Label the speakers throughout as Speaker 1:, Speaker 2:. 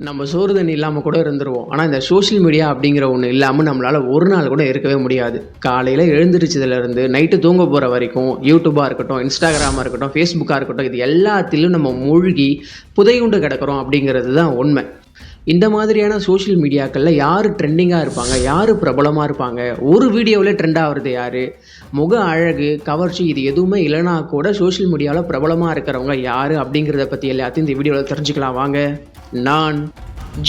Speaker 1: நம்ம சோறு தண்ணி இல்லாமல் கூட இருந்துருவோம். ஆனால் இந்த சோஷியல் மீடியா அப்படிங்கிற ஒன்று இல்லாமல் நம்மளால் ஒரு நாள் கூட இருக்கவே முடியாது. காலையில் எழுந்திரிச்சதுலேருந்து நைட்டு தூங்க போகிற வரைக்கும் யூடியூபாக இருக்கட்டும், இன்ஸ்டாகிராமாக இருக்கட்டும், ஃபேஸ்புக்காக இருக்கட்டும், இது எல்லாத்திலும் நம்ம மூழ்கி புதையுண்டு கிடக்கிறோம் அப்படிங்கிறது தான் உண்மை. இந்த மாதிரியான சோஷியல் மீடியாக்களில் யார் ட்ரெண்டிங்காக இருப்பாங்க, யார் பிரபலமாக இருப்பாங்க, ஒரு வீடியோவில் ட்ரெண்ட் ஆகிறது யார், முக அழகு, கவர்ச்சி இது எதுவுமே இல்லைனா கூட சோஷியல் மீடியாவில் பிரபலமாக இருக்கிறவங்க யார் அப்படிங்கிறத பற்றி எல்லாத்தையும் இந்த வீடியோவில் தெரிஞ்சுக்கலாம் வாங்க. நான்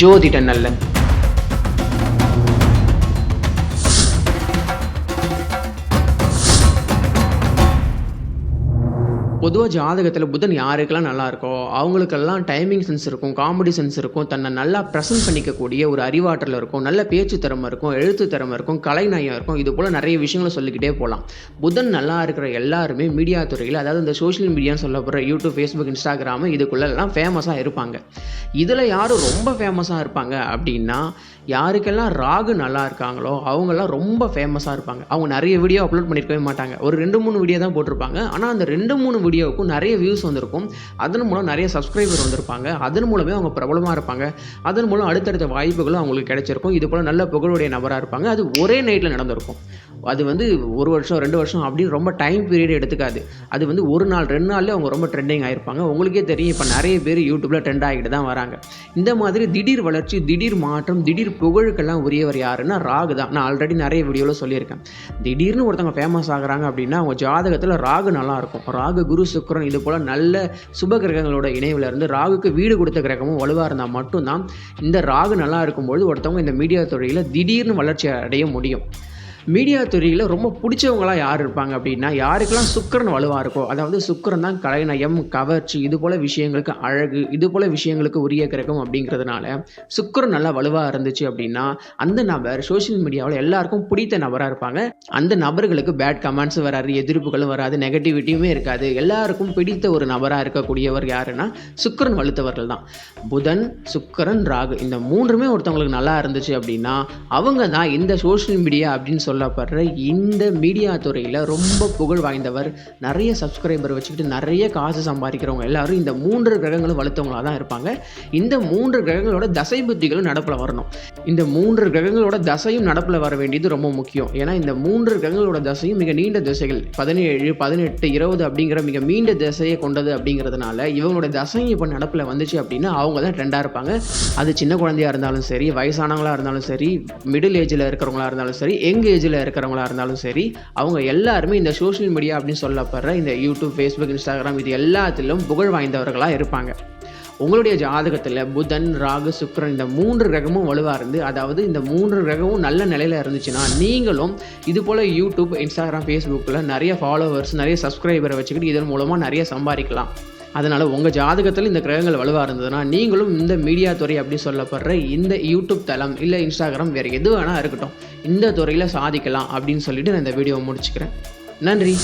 Speaker 1: ஜோதி டன்னல்ல. பொதுவாக ஜாதகத்தில் புதன் யாருக்கெல்லாம் நல்லா இருக்கோ அவங்களுக்கெல்லாம் டைமிங் சென்ஸ் இருக்கும், காமெடி சென்ஸ் இருக்கும், தன்னை நல்லா ப்ரெசென்ட் பண்ணிக்கக்கூடிய ஒரு அறிவாற்றல் இருக்கும், நல்ல பேச்சு திறமை இருக்கும், எழுத்து திறமை இருக்கும், கலைநயம் இருக்கும். இது போல் நிறைய விஷயங்களை சொல்லிக்கிட்டே போகலாம். புதன் நல்லா இருக்கிற எல்லாருமே மீடியா துறையில், அதாவது இந்த சோஷியல் மீடியான்னு சொல்லப்படுற யூடியூப், ஃபேஸ்புக், இன்ஸ்டாகிராமு இதுக்குள்ளெல்லாம் ஃபேமஸாக இருப்பாங்க. இதில் யாரும் ரொம்ப ஃபேமஸாக இருப்பாங்க அப்படின்னா, யாருக்கெல்லாம் ராகு நல்லா இருக்காங்களோ அவங்கெல்லாம் ரொம்ப ஃபேமஸாக இருப்பாங்க. அவங்க நிறைய வீடியோ அப்லோட் பண்ணியிருக்கவே மாட்டாங்க, ஒரு 2-3 வீடியோ தான் போட்டிருப்பாங்க. ஆனால் அந்த 2-3 வீடியோவுக்கும் நிறைய வியூஸ் வந்திருக்கும், அதன் மூலம் நிறைய சப்ஸ்கிரைபர் வந்திருப்பாங்க, அதன் மூலமே அவங்க பிரபலமாக இருப்பாங்க, அதன் மூலம் அடுத்தடுத்த வாய்ப்புகளும் அவங்களுக்கு கிடைச்சிருக்கும். இது போல் நல்ல புகழுடைய நபராக இருப்பாங்க. அது ஒரே நைட்டில் நடந்திருக்கும். அது 1 வருஷம் 2 வருஷம் அப்படின்னு ரொம்ப டைம் பீரியட் எடுத்துக்காது. அது 1 நாள் 2 நாள்லேயே அவங்க ரொம்ப ட்ரெண்டிங் ஆகிருப்பாங்க. உங்களுக்கே தெரியும், இப்போ நிறைய பேர் யூடியூப்பில் ட்ரெண்ட் ஆகிட்டு தான் வராங்க. இந்த மாதிரி திடீர் வளர்ச்சி, திடீர் மாற்றம், திடீர் புகழுக்கெல்லாம் உரியவர் யாருன்னா ராகு தான். நான் ஆல்ரெடி நிறைய வீடியோவில் சொல்லியிருக்கேன். திடீர்னு ஒருத்தவங்க ஃபேமஸ் ஆகுறாங்க அப்படின்னா அவங்க ஜாதகத்தில் ராகு நல்லா இருக்கும். ராகு, குரு, சுக்கிரன் இது போல் நல்ல சுப கிரகங்களோட இணைவில் இருந்து ராகுக்கு வீடு கொடுத்த கிரகமும் வலுவாக இருந்தால் மட்டும்தான் இந்த ராகு நல்லா இருக்கும்பொழுது ஒருத்தவங்க இந்த மீடியா துறையில் திடீர்னு வளர்ச்சி அடைய முடியும். மீடியா துறையில் ரொம்ப பிடிச்சவங்களாம் யார் இருப்பாங்க அப்படின்னா, யாருக்கெல்லாம் சுக்கிரன் வலுவாக இருக்கோ, அதாவது சுக்கிரன் தான் கலைநயம், கவர்ச்சி இது போல் விஷயங்களுக்கு, அழகு இது போல் விஷயங்களுக்கு உரிய கிரகம் அப்படிங்கிறதுனால சுக்கிரன் நல்லா வலுவாக இருந்துச்சு அப்படின்னா அந்த நபர் சோஷியல் மீடியாவில் எல்லாருக்கும் பிடித்த நபராக இருப்பாங்க. அந்த நபர்களுக்கு பேட் கமெண்ட்ஸும் வராது, எதிர்ப்புகளும் வராது, நெகட்டிவிட்டியுமே இருக்காது. எல்லாருக்கும் பிடித்த ஒரு நபராக இருக்கக்கூடியவர் யாருன்னா சுக்கிரன் வலுத்தவர்கள் தான். புதன், சுக்கிரன், ராகு இந்த 3மே ஒருத்தவங்களுக்கு நல்லா இருந்துச்சு அப்படின்னா அவங்க தான் இந்த சோஷியல் மீடியா அப்படின்னு சொல்லப்படுற இந்த மீடியா துறையில் ரொம்ப புகழ் வாய்ந்தவர். நிறைய சப்ஸ்கிரைபர் வச்சுக்கிட்டு நிறைய காசு சம்பாதிக்கிறவங்க எல்லாரும் இந்த 3 கிரகங்களும் வலுத்தவங்களாக தான் இருப்பாங்க. இந்த 3 கிரகங்களோட தசை புத்திகளும் நடப்பில் வரணும். இந்த 3 கிரகங்களோட தசையும் நடப்பில் வர வேண்டியது ரொம்ப முக்கியம். ஏன்னா இந்த 3 கிரகங்களோட தசையும் மிக நீண்ட திசைகள், 17, 18, 20 அப்படிங்கிற மிக நீண்ட திசையை கொண்டது. அப்படிங்கிறதுனால இவங்களோட தசை இப்போ நடப்பில் வந்துச்சு அப்படின்னா அவங்க தான் ட்ரெண்டாக இருப்பாங்க. அது சின்ன குழந்தையாக இருந்தாலும் சரி, வயசானவங்களாக இருந்தாலும் சரி, மிடில் ஏஜில் இருக்கிறவங்களா இருந்தாலும் சரி, யங் ஏஜில் இருக்கிறவங்களா இருந்தாலும் சரி, அவங்க எல்லாருமே இந்த சோஷியல் மீடியா அப்படின்னு சொல்லப்படுற இந்த யூடியூப், ஃபேஸ்புக், இன்ஸ்டாகிராம் இது எல்லாத்திலும் புகழ் வாய்ந்தவர்களாக இருப்பாங்க. உங்களுடைய ஜாதகத்தில் புதன், ராகு, சுக்கிரன் இந்த 3 கிரகமும் வலுவாக இருந்து, அதாவது இந்த 3 கிரகமும் நல்ல நிலையில் இருந்துச்சுன்னா நீங்களும் இது போல் யூடியூப், இன்ஸ்டாகிராம், ஃபேஸ்புக்கில் நிறைய ஃபாலோவர்ஸ், நிறைய சப்ஸ்கிரைபரை வச்சுக்கிட்டு இதன் மூலமாக நிறைய சம்பாதிக்கலாம். அதனால் உங்கள் ஜாதகத்தில் இந்த கிரகங்கள் வலுவாக இருந்ததுன்னா நீங்களும் இந்த மீடியா துறை அப்படி சொல்லப்படுற இந்த யூடியூப் தளம் இல்லை இன்ஸ்டாகிராம் வேறு எது வேணால் இருக்கட்டும், இந்த துறையில் சாதிக்கலாம் அப்படின்னு சொல்லிட்டு நான் இந்த வீடியோவை முடிச்சுக்கிறேன். நன்றி.